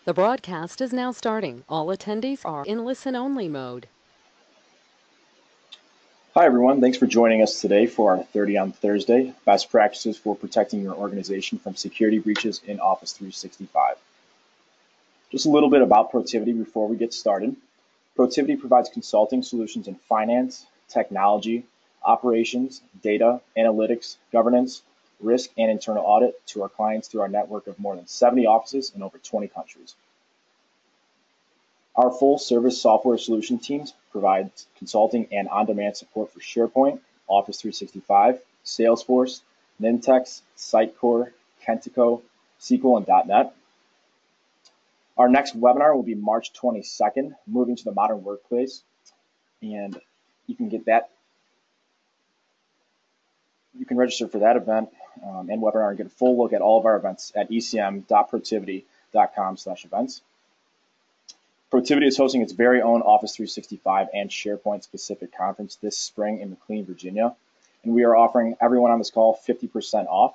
The broadcast is now starting. All attendees are in listen-only mode. Hi, everyone. Thanks for joining us today for our 30 on Thursday, Best Practices for Protecting Your Organization from Security Breaches in Office 365. Just a little bit about Protiviti before we get started. Protiviti provides consulting solutions in finance, technology, operations, data, analytics, governance, risk, and internal audit to our clients through our network of more than 70 offices in over 20 countries. Our full-service software solution teams provide consulting and on-demand support for SharePoint, Office 365, Salesforce, Nintex, Sitecore, Kentico, SQL, and .NET. Our next webinar will be March 22nd, Moving to the Modern Workplace, and you can get that. You can register for that event and webinar and get a full look at all of our events at ecm.protiviti.com/events. Protiviti is hosting its very own Office 365 and SharePoint specific conference this spring in McLean, Virginia. And we are offering everyone on this call 50% off.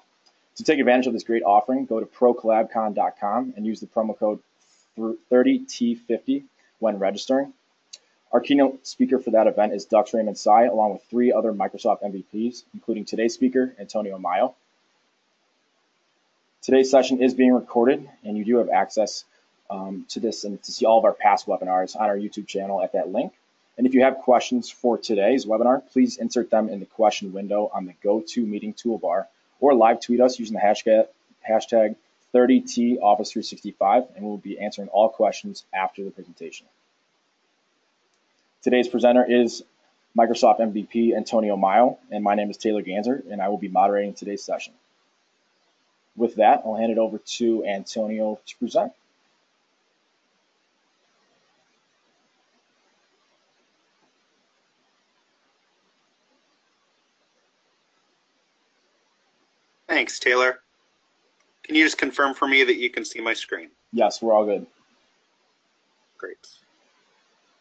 To take advantage of this great offering, go to procollabcon.com and use the promo code 30T50 when registering. Our keynote speaker for that event is Dux Raymond Sai, along with 3 other Microsoft MVPs, including today's speaker, Antonio Maio. Today's session is being recorded, and you do have access to this and to see all of our past webinars on our YouTube channel at that link. And if you have questions for today's webinar, please insert them in the question window on the GoToMeeting toolbar or live tweet us using the hashtag 30TOffice365, and we'll be answering all questions after the presentation. Today's presenter is Microsoft MVP Antonio Maio, and my name is Taylor Ganser, and I will be moderating today's session. With that, I'll hand it over to Antonio to present. Thanks, Taylor. Can you just confirm for me that you can see my screen? Yes, we're all good. Great.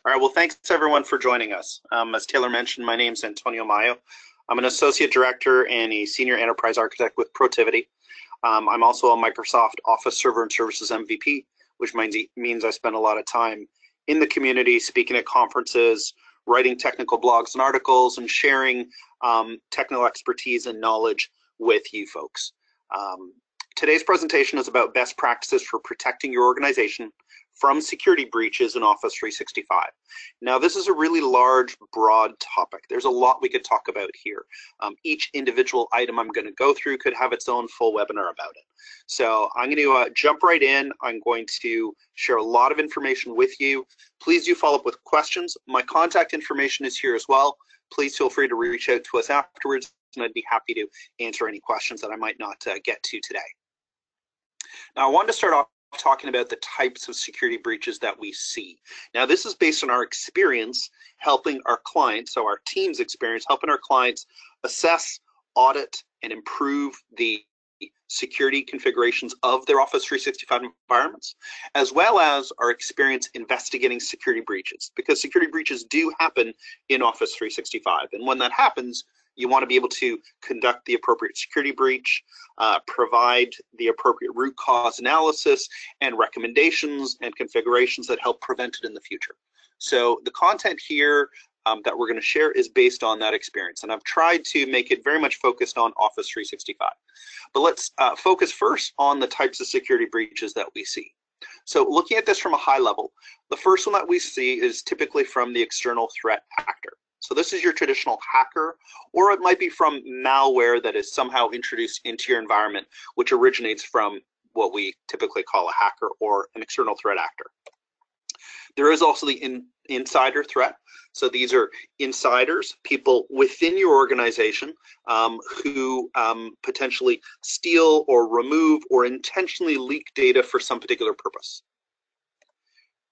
All right, well, thanks everyone for joining us. As Taylor mentioned, my name is Antonio Maio. I'm an Associate Director and a Senior Enterprise Architect with Protiviti. I'm also a Microsoft Office Server and Services MVP, which means I spend a lot of time in the community, speaking at conferences, writing technical blogs and articles, and sharing technical expertise and knowledge with you folks. Today's presentation is about best practices for protecting your organization from security breaches in Office 365. Now, this is a really large, broad topic. There's a lot we could talk about here. Each individual item I'm going to go through could have its own full webinar about it. So I'm going to jump right in. I'm going to share a lot of information with you. Please do follow up with questions. My contact information is here as well. Please feel free to reach out to us afterwards, and I'd be happy to answer any questions that I might not get to today. Now, I wanted to start off talking about the types of security breaches that we see. Now, this is based on our experience helping our clients, so our team's experience helping our clients assess, audit, and improve the security configurations of their Office 365 environments, as well as our experience investigating security breaches, because security breaches do happen in Office 365. And when that happens, you want to be able to conduct the appropriate security breach, provide the appropriate root cause analysis and recommendations and configurations that help prevent it in the future. So the content here that we're going to share is based on that experience, and I've tried to make it very much focused on Office 365. But let's focus first on the types of security breaches that we see. So looking at this from a high level, the first one that we see is typically from the external threat actor. So this is your traditional hacker, or it might be from malware that is somehow introduced into your environment, which originates from what we typically call a hacker or an external threat actor. There is also the insider threat. So these are insiders, people within your organization who potentially steal or remove or intentionally leak data for some particular purpose.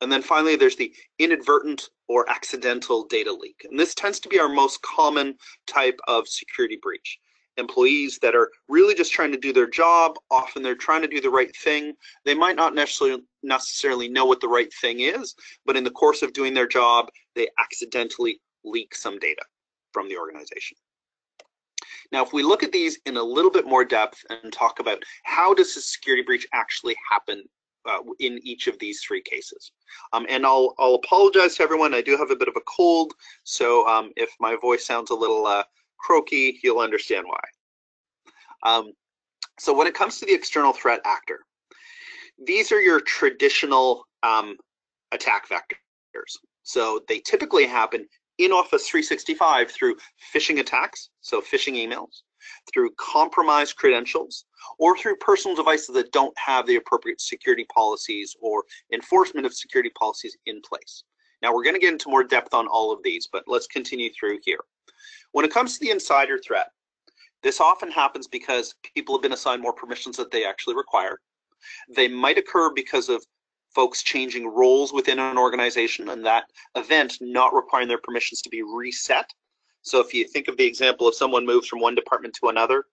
And then finally, there's the inadvertent or accidental data leak. And this tends to be our most common type of security breach. Employees that are really just trying to do their job, often they're trying to do the right thing. They might not necessarily know what the right thing is, but in the course of doing their job, they accidentally leak some data from the organization. Now, if we look at these in a little bit more depth and talk about how does a security breach actually happen in each of these three cases. And I'll apologize to everyone. I do have a bit of a cold, so if my voice sounds a little croaky, you'll understand why. So when it comes to the external threat actor, these are your traditional attack vectors. So they typically happen in Office 365 through phishing attacks, so phishing emails, through compromised credentials, or through personal devices that don't have the appropriate security policies or enforcement of security policies in place. Now we're going to get into more depth on all of these, but let's continue through here. When it comes to the insider threat, this often happens because people have been assigned more permissions than they actually require. They might occur because of folks changing roles within an organization and that event not requiring their permissions to be reset. So if you think of the example of someone moves from one department to another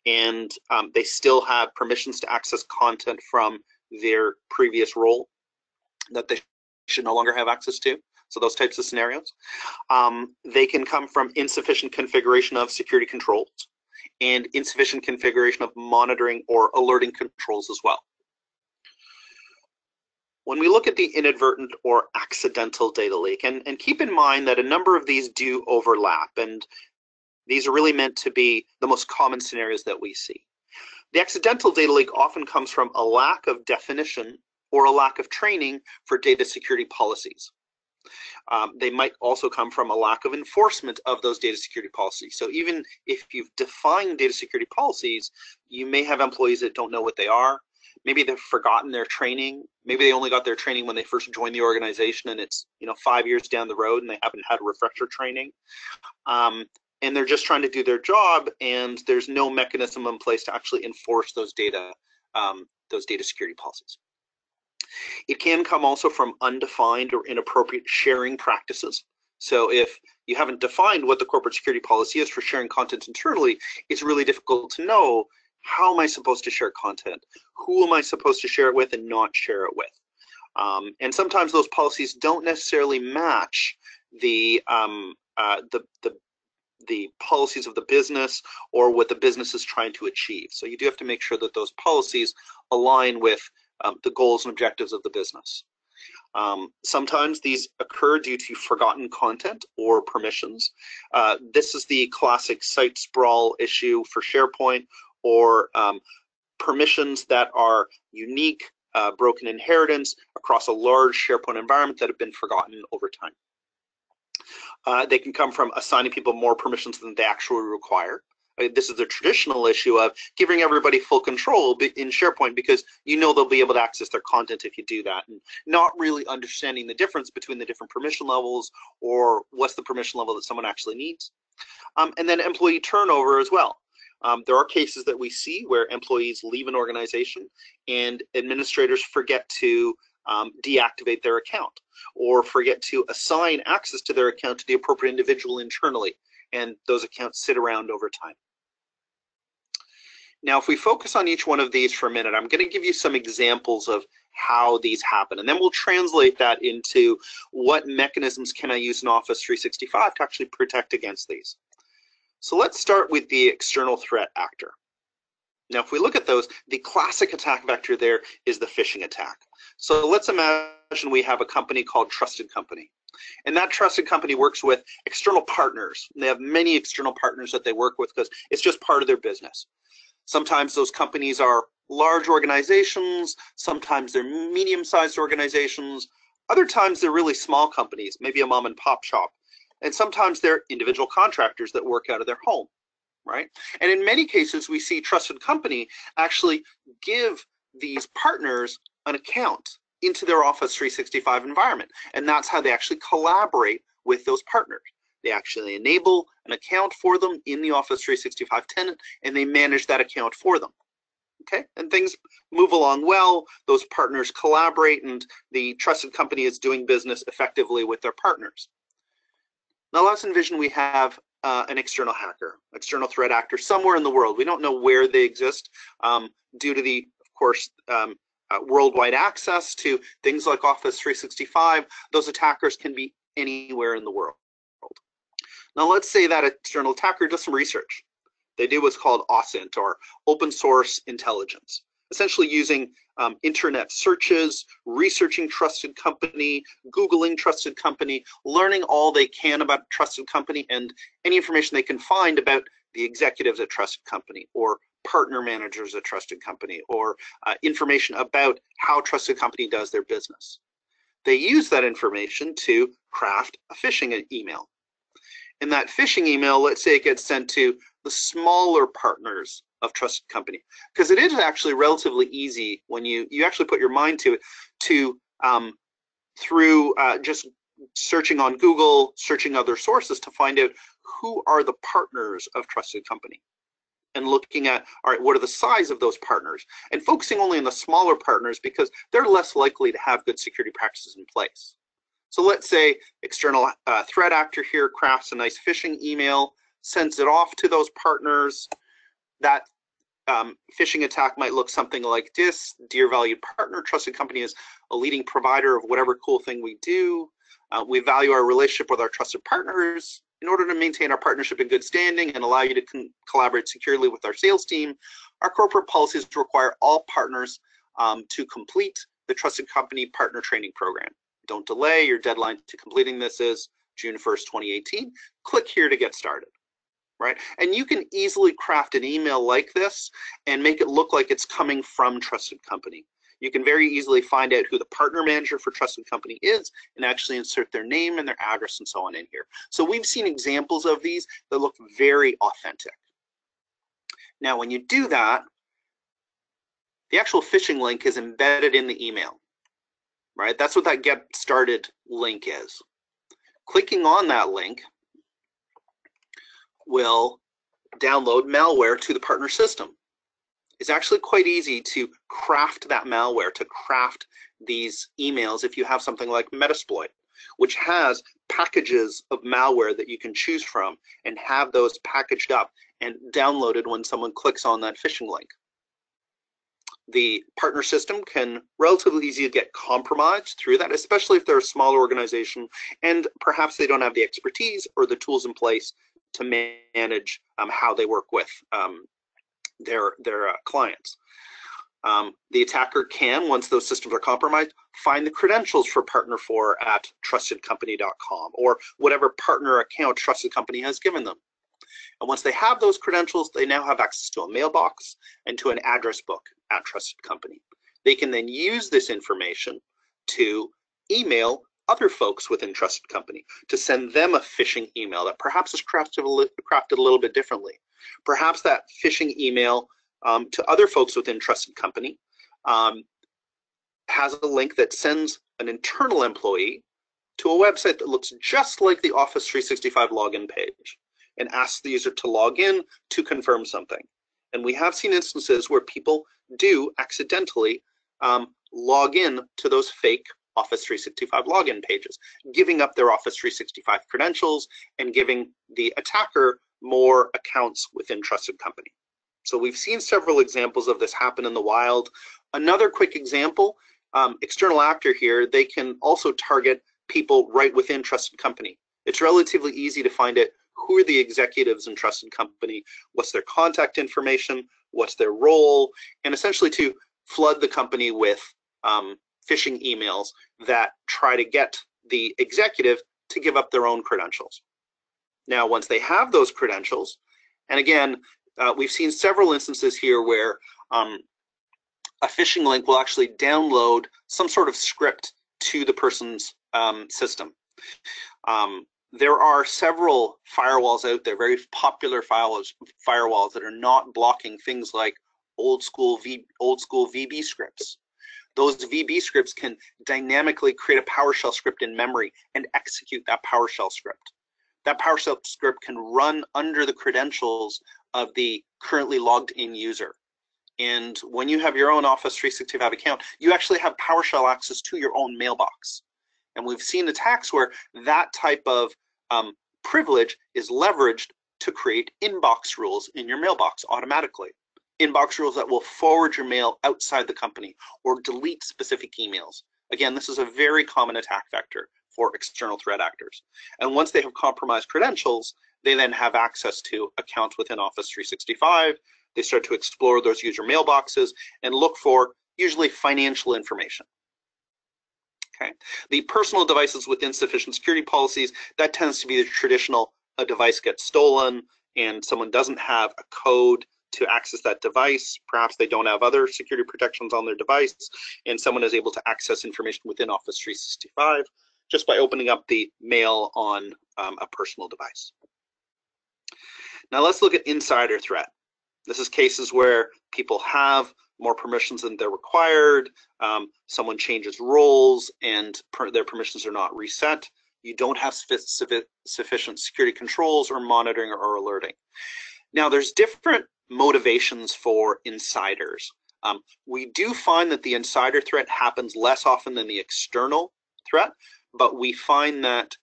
and they still have permissions to access content from their previous role that they should no longer have access to. So those types of scenarios. They can come from insufficient configuration of security controls and insufficient configuration of monitoring or alerting controls as well. When we look at the inadvertent or accidental data leak, and keep in mind that a number of these do overlap, and these are really meant to be the most common scenarios that we see. The accidental data leak often comes from a lack of definition or a lack of training for data security policies. They might also come from a lack of enforcement of those data security policies. So even if you've defined data security policies, you may have employees that don't know what they are. Maybe they've forgotten their training. Maybe they only got their training when they first joined the organization and it's 5 years down the road and they haven't had a refresher training. And they're just trying to do their job and there's no mechanism in place to actually enforce those data security policies. It can come also from undefined or inappropriate sharing practices. So if you haven't defined what the corporate security policy is for sharing content internally, it's really difficult to know, how am I supposed to share content? Who am I supposed to share it with and not share it with? And sometimes those policies don't necessarily match the policies of the business or what the business is trying to achieve. So you do have to make sure that those policies align with the goals and objectives of the business. Sometimes these occur due to forgotten content or permissions. This is the classic site sprawl issue for SharePoint, or permissions that are unique, broken inheritance across a large SharePoint environment that have been forgotten over time. They can come from assigning people more permissions than they actually require. This is the traditional issue of giving everybody full control in SharePoint because they'll be able to access their content if you do that, and not really understanding the difference between the different permission levels or what's the permission level that someone actually needs. And then employee turnover as well. There are cases that we see where employees leave an organization and administrators forget to deactivate their account or forget to assign access to their account to the appropriate individual internally, and those accounts sit around over time. Now, if we focus on each one of these for a minute, I'm going to give you some examples of how these happen, and then we'll translate that into what mechanisms can I use in Office 365 to actually protect against these. So let's start with the external threat actor. Now, if we look at those, the classic attack vector there is the phishing attack. So let's imagine we have a company called Trusted Company. And that trusted company works with external partners. They have many external partners that they work with because it's just part of their business. Sometimes those companies are large organizations. Sometimes they're medium-sized organizations. Other times they're really small companies, maybe a mom and pop shop. And sometimes they're individual contractors that work out of their home, right? And in many cases, we see Trusted Company actually give these partners an account into their Office 365 environment. And that's how they actually collaborate with those partners. They actually enable an account for them in the Office 365 tenant, and they manage that account for them. Okay, and things move along well. Those partners collaborate, and the Trusted Company is doing business effectively with their partners. Now let's envision we have an external hacker, external threat actor somewhere in the world. We don't know where they exist due to the, of course, worldwide access to things like Office 365. Those attackers can be anywhere in the world. Now let's say that external attacker does some research. They do what's called OSINT, or open source intelligence. essentially using internet searches, researching trusted company, Googling trusted company, learning all they can about a trusted company and any information they can find about the executives at trusted company or partner managers at trusted company or information about how trusted company does their business. They use that information to craft a phishing email. In that phishing email, let's say it gets sent to the smaller partners of trusted company, because it is actually relatively easy when you actually put your mind to it to through just searching on Google, searching other sources to find out who are the partners of trusted company and looking at, all right, what are the size of those partners and focusing only on the smaller partners because they're less likely to have good security practices in place. So let's say external threat actor here crafts a nice phishing email, sends it off to those partners. That phishing attack might look something like this. Dear valued partner, trusted company is a leading provider of whatever cool thing we do. We value our relationship with our trusted partners. In order to maintain our partnership in good standing and allow you to collaborate securely with our sales team, our corporate policies require all partners to complete the trusted company partner training program. Don't delay. Your deadline to completing this is June 1st, 2018. Click here to get started, right? And you can easily craft an email like this and make it look like it's coming from trusted company. You can very easily find out who the partner manager for trusted company is and actually insert their name and their address and so on in here. So we've seen examples of these that look very authentic. Now, when you do that, the actual phishing link is embedded in the email, right? That's what that get started link is. Clicking on that link will download malware to the partner system. It's actually quite easy to craft that malware, to craft these emails if you have something like Metasploit, which has packages of malware that you can choose from and have those packaged up and downloaded when someone clicks on that phishing link. The partner system can relatively easily get compromised through that, especially if they're a smaller organization and perhaps they don't have the expertise or the tools in place to manage how they work with their clients. The attacker can, once those systems are compromised, find the credentials for partner4 at trustedcompany.com or whatever partner account Trusted Company has given them. And once they have those credentials, they now have access to a mailbox and to an address book at Trusted Company. They can then use this information to email other folks within Trusted Company, to send them a phishing email that perhaps is crafted a little bit differently. Perhaps that phishing email to other folks within Trusted Company has a link that sends an internal employee to a website that looks just like the Office 365 login page and asks the user to log in to confirm something. And we have seen instances where people do accidentally log in to those fake Office 365 login pages, giving up their Office 365 credentials and giving the attacker more accounts within Trusted Company. So we've seen several examples of this happen in the wild. Another quick example, external actor here, they can also target people right within Trusted Company. It's relatively easy to find out who are the executives in Trusted Company, what's their contact information, what's their role, and essentially to flood the company with phishing emails that try to get the executive to give up their own credentials. Now, once they have those credentials, and again, we've seen several instances here where a phishing link will actually download some sort of script to the person's system. There are several firewalls out there, very popular firewalls that are not blocking things like old school VB scripts. Those VB scripts can dynamically create a PowerShell script in memory and execute that PowerShell script. That PowerShell script can run under the credentials of the currently logged in user. And when you have your own Office 365 account, you actually have PowerShell access to your own mailbox. And we've seen attacks where that type of privilege is leveraged to create inbox rules in your mailbox automatically. Inbox rules that will forward your mail outside the company or delete specific emails. Again, this is a very common attack vector for external threat actors. And once they have compromised credentials, they then have access to accounts within Office 365, They start to explore those user mailboxes and look for usually financial information. Okay. The personal devices with insufficient security policies, that tends to be the traditional, a device gets stolen and someone doesn't have a code to access that device. Perhaps they don't have other security protections on their device, and someone is able to access information within Office 365 just by opening up the mail on a personal device. Now let's look at insider threat. This is cases where people have more permissions than they're required, someone changes roles and their permissions are not reset. You don't have sufficient security controls or monitoring or alerting. Now there's different motivations for insiders. We do find that the insider threat happens less often than the external threat, but we find that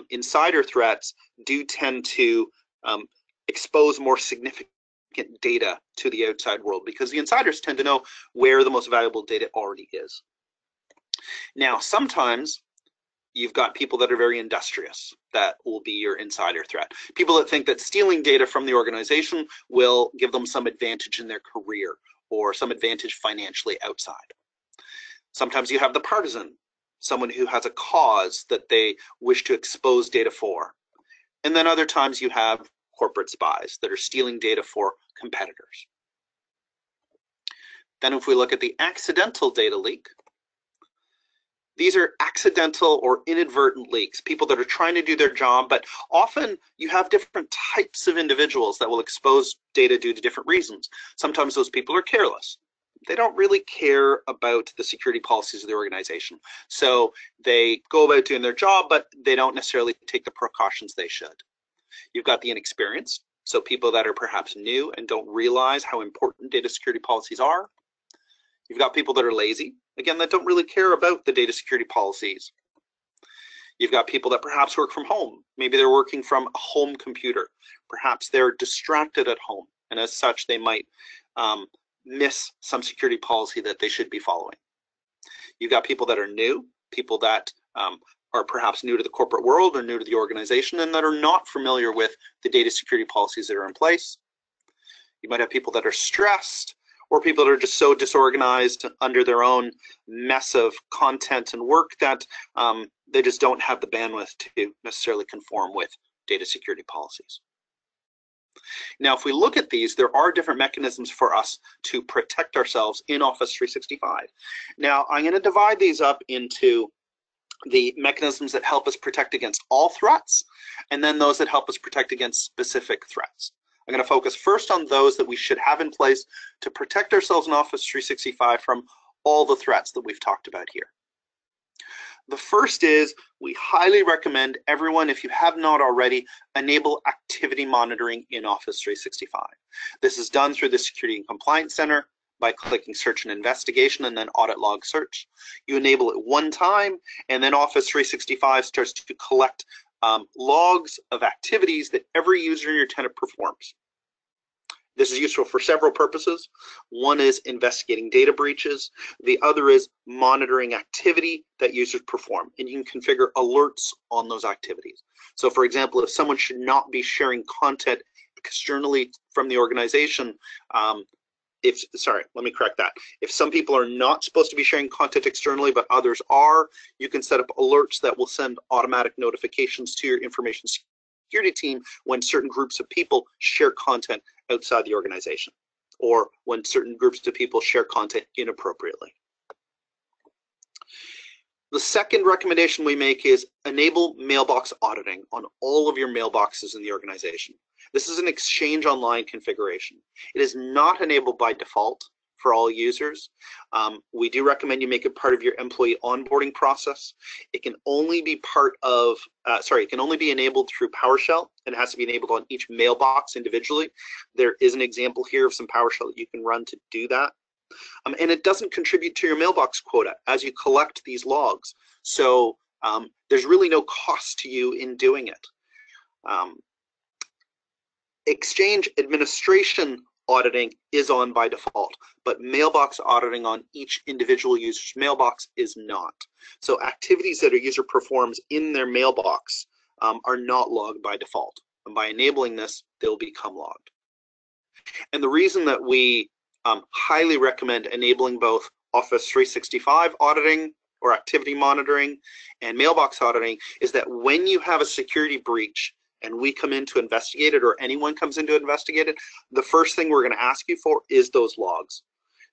insider threats do tend to expose more significant data to the outside world because the insiders tend to know where the most valuable data already is. Now, sometimes you've got people that are very industrious. That will be your insider threat. People that think that stealing data from the organization will give them some advantage in their career or some advantage financially outside. Sometimes you have the partisan, someone who has a cause that they wish to expose data for. And then other times you have corporate spies that are stealing data for competitors. Then if we look at the accidental data leak, these are accidental or inadvertent leaks, people that are trying to do their job, but often you have different types of individuals that will expose data due to different reasons. Sometimes those people are careless. They don't really care about the security policies of the organization. So they go about doing their job, but they don't necessarily take the precautions they should. You've got the inexperienced, so people that are perhaps new and don't realize how important data security policies are. You've got people that are lazy, again, that don't really care about the data security policies. You've got people that perhaps work from home. Maybe they're working from a home computer. Perhaps they're distracted at home, and as such, they might miss some security policy that they should be following. You've got people that are new, people that are perhaps new to the corporate world or new to the organization and that are not familiar with the data security policies that are in place. You might have people that are stressed or people that are just so disorganized under their own mess of content and work that they just don't have the bandwidth to necessarily conform with data security policies. Now, if we look at these, there are different mechanisms for us to protect ourselves in Office 365. Now, I'm going to divide these up into the mechanisms that help us protect against all threats, and then those that help us protect against specific threats. I'm going to focus first on those that we should have in place to protect ourselves in Office 365 from all the threats that we've talked about here. The first is we highly recommend everyone, if you have not already, enable activity monitoring in Office 365. This is done through the Security and Compliance Center by clicking Search and Investigation and then Audit Log Search. You enable it one time, and then Office 365 starts to collect logs of activities that every user in your tenant performs. This is useful for several purposes. One is investigating data breaches. The other is monitoring activity that users perform, and you can configure alerts on those activities. So for example, if someone should not be sharing content externally from the organization, if some people are not supposed to be sharing content externally, but others are, you can set up alerts that will send automatic notifications to your information security team when certain groups of people share content outside the organization, or when certain groups of people share content inappropriately. The second recommendation we make is enable mailbox auditing on all of your mailboxes in the organization. This is an Exchange Online configuration. It is not enabled by default for all users. We do recommend you make it part of your employee onboarding process. It can only be it can only be enabled through PowerShell, and it has to be enabled on each mailbox individually. There is an example here of some PowerShell that you can run to do that. And it doesn't contribute to your mailbox quota as you collect these logs. So there's really no cost to you in doing it. Exchange administration auditing is on by default, but mailbox auditing on each individual user's mailbox is not. So activities that a user performs in their mailbox are not logged by default. And by enabling this, they'll become logged. And the reason that we highly recommend enabling both Office 365 auditing or activity monitoring and mailbox auditing is that when you have a security breach and we come in to investigate it, or anyone comes in to investigate it, the first thing we're going to ask you for is those logs.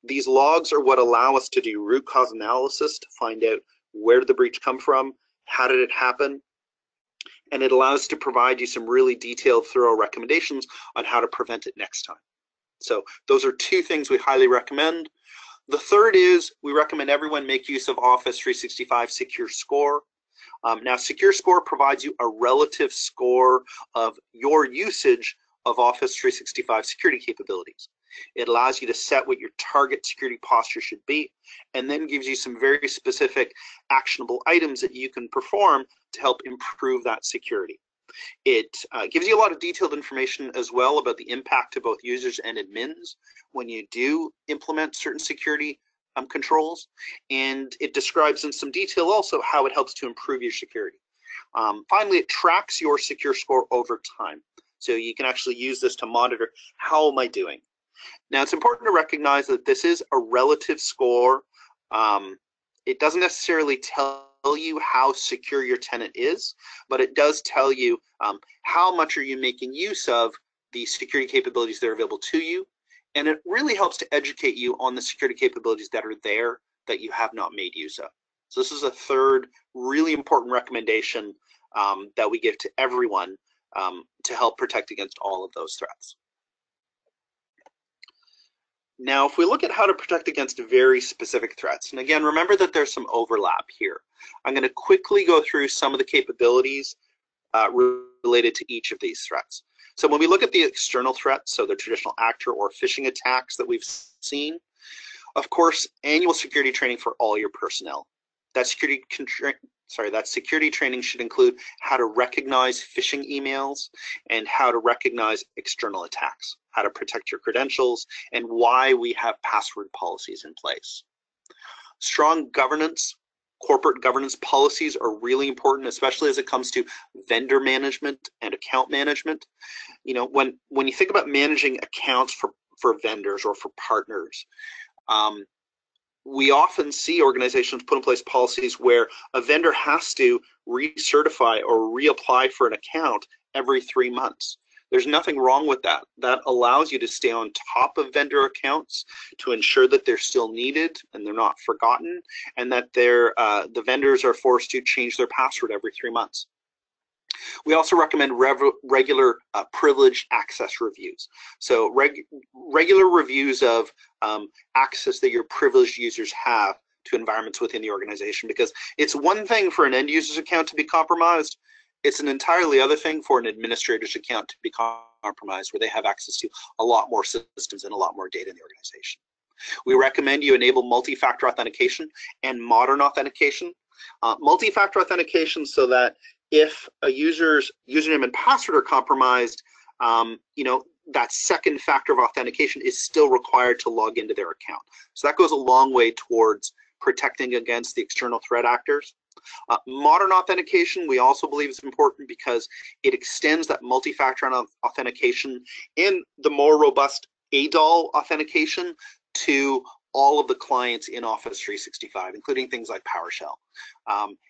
These logs are what allow us to do root cause analysis to find out where did the breach come from, how did it happen, and it allows us to provide you some really detailed, thorough recommendations on how to prevent it next time. So those are two things we highly recommend. The third is we recommend everyone make use of Office 365 Secure Score. Now, Secure Score provides you a relative score of your usage of Office 365 security capabilities. It allows you to set what your target security posture should be, and then gives you some very specific actionable items that you can perform to help improve that security. It gives you a lot of detailed information as well about the impact to both users and admins when you do implement certain security controls, and it describes in some detail also how it helps to improve your security. Finally, it tracks your secure score over time, so you can actually use this to monitor how am I doing. Now, it's important to recognize that this is a relative score. It doesn't necessarily tell you how secure your tenant is, but it does tell you how much are you making use of the security capabilities that are available to you, and it really helps to educate you on the security capabilities that are there that you have not made use of. So this is a third really important recommendation that we give to everyone to help protect against all of those threats. Now, if we look at how to protect against very specific threats, and again, remember that there's some overlap here. I'm going to quickly go through some of the capabilities related to each of these threats. So when we look at the external threats, so the traditional actor or phishing attacks that we've seen, of course, annual security training for all your personnel. That security training should include how to recognize phishing emails and how to recognize external attacks, how to protect your credentials, and why we have password policies in place. Strong governance, corporate governance policies are really important, especially as it comes to vendor management and account management. You know, when you think about managing accounts for vendors or for partners, we often see organizations put in place policies where a vendor has to recertify or reapply for an account every 3 months. There's nothing wrong with that. That allows you to stay on top of vendor accounts to ensure that they're still needed and they're not forgotten, and that the vendors are forced to change their password every 3 months. We also recommend regular privileged access reviews. So regular reviews of access that your privileged users have to environments within the organization, because it's one thing for an end user's account to be compromised. It's an entirely other thing for an administrator's account to be compromised, where they have access to a lot more systems and a lot more data in the organization. We recommend you enable multi-factor authentication and modern authentication. Multi-factor authentication so that if a user's username and password are compromised, you know, that second factor of authentication is still required to log into their account. So that goes a long way towards protecting against the external threat actors. Modern authentication, we also believe is important because it extends that multi-factor authentication and the more robust ADOL authentication to all of the clients in Office 365, including things like PowerShell.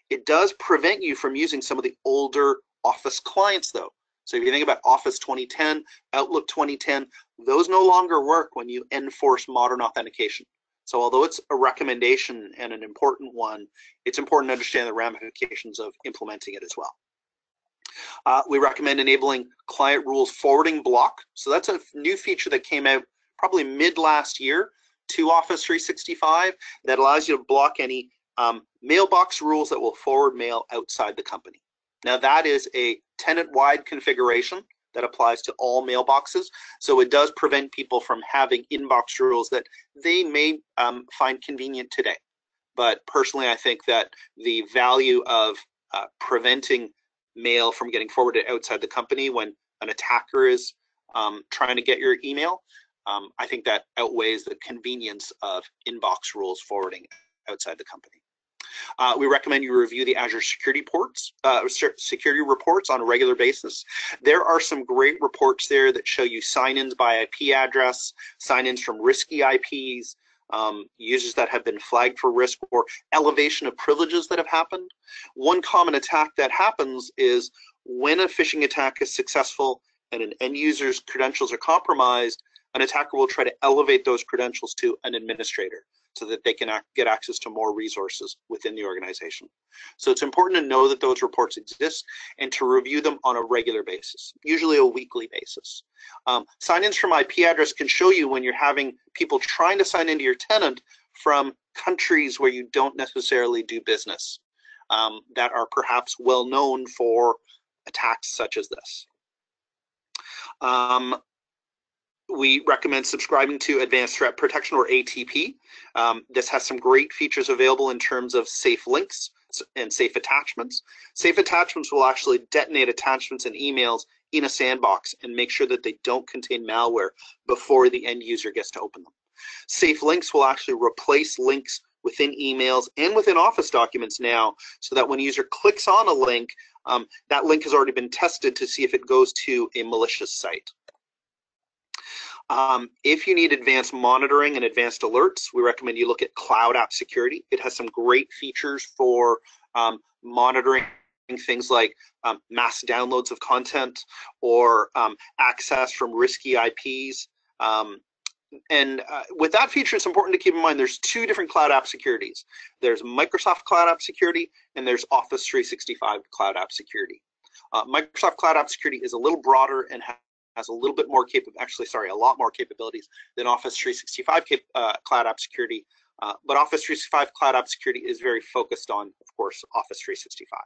It does prevent you from using some of the older Office clients, though. So if you think about Office 2010, Outlook 2010, those no longer work when you enforce modern authentication. So although it's a recommendation and an important one, it's important to understand the ramifications of implementing it as well. We recommend enabling client rules forwarding block. So that's a new feature that came out probably mid last year to Office 365 that allows you to block any mailbox rules that will forward mail outside the company. Now that is a tenant-wide configuration that applies to all mailboxes, so it does prevent people from having inbox rules that they may find convenient today. But personally, I think that the value of preventing mail from getting forwarded outside the company when an attacker is trying to get your email, I think that outweighs the convenience of inbox rules forwarding outside the company. We recommend you review the Azure security reports on a regular basis. There are some great reports there that show you sign-ins by IP address, sign-ins from risky IPs, users that have been flagged for risk, or elevation of privileges that have happened. One common attack that happens is when a phishing attack is successful and an end user's credentials are compromised, an attacker will try to elevate those credentials to an administrator so that they can get access to more resources within the organization. So it's important to know that those reports exist and to review them on a regular basis, usually a weekly basis. Sign-ins from IP address can show you when you're having people trying to sign into your tenant from countries where you don't necessarily do business, that are perhaps well known for attacks such as this. We recommend subscribing to Advanced Threat Protection, or ATP. This has some great features available in terms of safe links and safe attachments. Safe attachments will actually detonate attachments and emails in a sandbox and make sure that they don't contain malware before the end user gets to open them. Safe links will actually replace links within emails and within Office documents now, so that when a user clicks on a link, that link has already been tested to see if it goes to a malicious site. If you need advanced monitoring and advanced alerts, we recommend you look at Cloud App Security. It has some great features for monitoring things like mass downloads of content, or access from risky IPs. With that feature, it's important to keep in mind there's two different Cloud App Securities. There's Microsoft Cloud App Security, and there's Office 365 Cloud App Security. Microsoft Cloud App Security is a little broader and has a little bit more a lot more capabilities than Office 365 Cloud App Security. But Office 365 Cloud App Security is very focused on, of course, Office 365.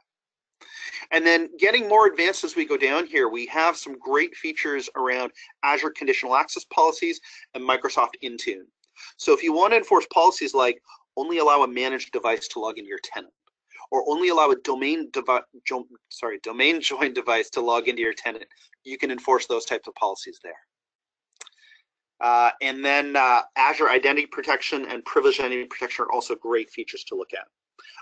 And then getting more advanced as we go down here, we have some great features around Azure conditional access policies and Microsoft Intune. So if you want to enforce policies like only allow a managed device to log into your tenant, or only allow a domain joined device to log into your tenant, you can enforce those types of policies there. And then Azure Identity Protection and Privileged Identity Protection are also great features to look at.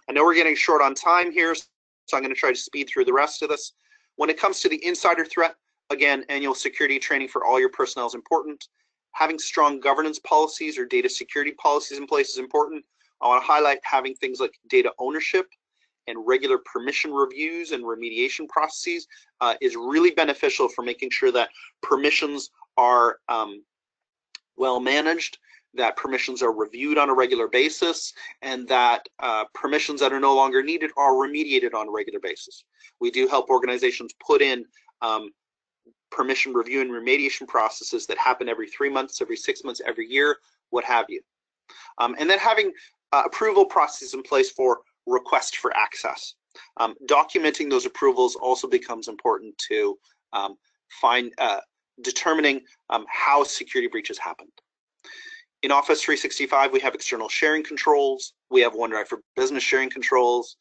I know we're getting short on time here, so I'm going to try to speed through the rest of this. When it comes to the insider threat, again, annual security training for all your personnel is important. Having strong governance policies or data security policies in place is important. I want to highlight having things like data ownership and regular permission reviews and remediation processes is really beneficial for making sure that permissions are well managed, that permissions are reviewed on a regular basis, and that permissions that are no longer needed are remediated on a regular basis. We do help organizations put in permission review and remediation processes that happen every 3 months, every 6 months, every year, what have you. And then having approval processes in place for request for access. Documenting those approvals also becomes important to determining how security breaches happened. In Office 365, we have external sharing controls. We have OneDrive for Business sharing controls.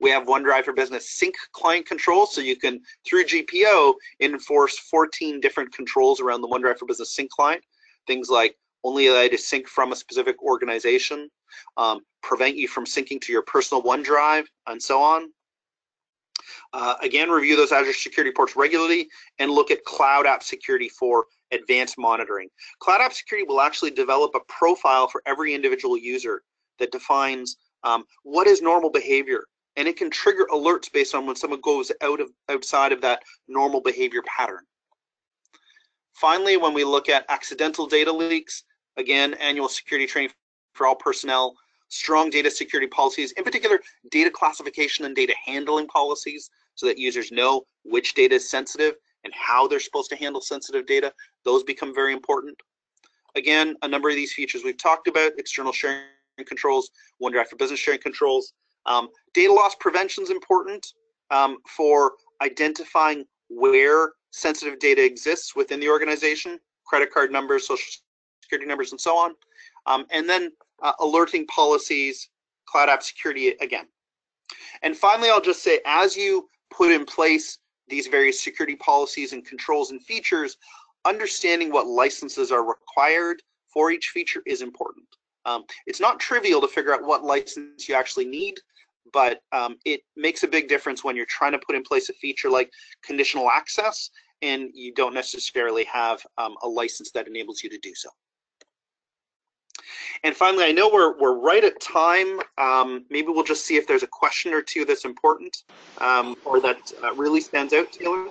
We have OneDrive for Business sync client controls, so you can, through GPO, enforce 14 different controls around the OneDrive for Business sync client. Things like only allowed to sync from a specific organization, prevent you from syncing to your personal OneDrive, and so on. Again, review those Azure security reports regularly and look at Cloud App Security for advanced monitoring. Cloud App Security will actually develop a profile for every individual user that defines what is normal behavior, and it can trigger alerts based on when someone goes outside of that normal behavior pattern. Finally, when we look at accidental data leaks, again, annual security training for all personnel, strong data security policies, in particular data classification and data handling policies, so that users know which data is sensitive and how they're supposed to handle sensitive data. Those become very important. Again, a number of these features we've talked about: external sharing controls, OneDrive for Business sharing controls. Data loss prevention is important for identifying where sensitive data exists within the organization, credit card numbers, social security numbers, and so on. And then alerting policies, Cloud App Security again. And finally, I'll just say, as you put in place these various security policies and controls and features, understanding what licenses are required for each feature is important. It's not trivial to figure out what license you actually need. but it makes a big difference when you're trying to put in place a feature like conditional access and you don't necessarily have a license that enables you to do so. And finally, I know we're right at time. Maybe we'll just see if there's a question or two that's important or that really stands out, Taylor.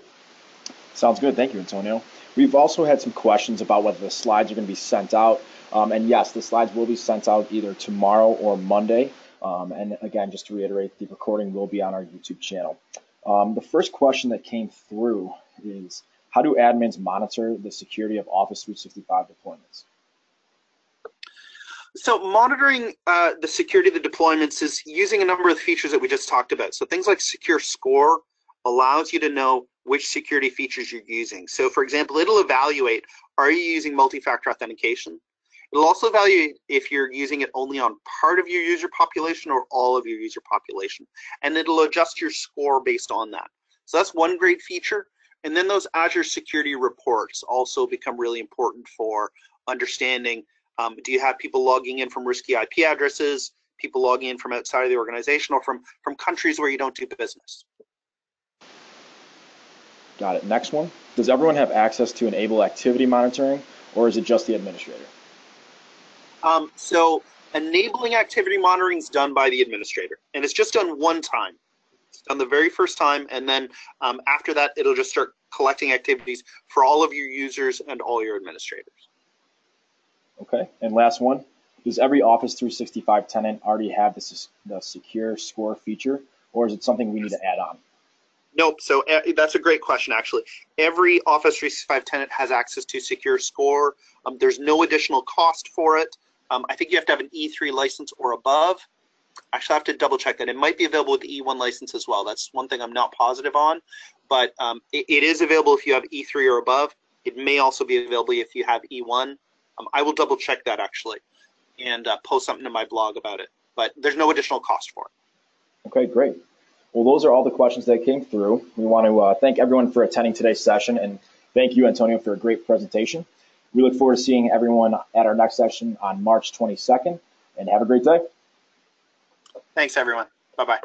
Sounds good. Thank you, Antonio. We've also had some questions about whether the slides are going to be sent out. And yes, the slides will be sent out either tomorrow or Monday. And again, just to reiterate, the recording will be on our YouTube channel. The first question that came through is, how do admins monitor the security of Office 365 deployments? So monitoring the security of the deployments is using a number of the features that we just talked about. So things like Secure Score allows you to know which security features you're using. So for example, it'll evaluate, are you using multi-factor authentication? It'll also evaluate if you're using it only on part of your user population or all of your user population. And it'll adjust your score based on that. So that's one great feature. And then those Azure security reports also become really important for understanding, do you have people logging in from risky IP addresses, people logging in from outside of the organization, or from countries where you don't do business? Got it. Next one. Does everyone have access to enable activity monitoring, or is it just the administrator? So enabling activity monitoring is done by the administrator, and it's just done one time. It's done the very first time, and then after that, it'll just start collecting activities for all of your users and all your administrators. Okay, and last one. Does every Office 365 tenant already have the Secure Score feature, or is it something we need to add on? Nope. So that's a great question, actually. Every Office 365 tenant has access to Secure Score. There's no additional cost for it. I think you have to have an E3 license or above. Actually, I have to double check that. It might be available with the E1 license as well. That's one thing I'm not positive on, but it is available if you have E3 or above. It may also be available if you have E1. I will double check that actually and post something to my blog about it, but there's no additional cost for it. Okay, great. Well, those are all the questions that came through. We want to thank everyone for attending today's session, and thank you, Antonio, for a great presentation. We look forward to seeing everyone at our next session on March 22nd, and have a great day. Thanks, everyone. Bye-bye.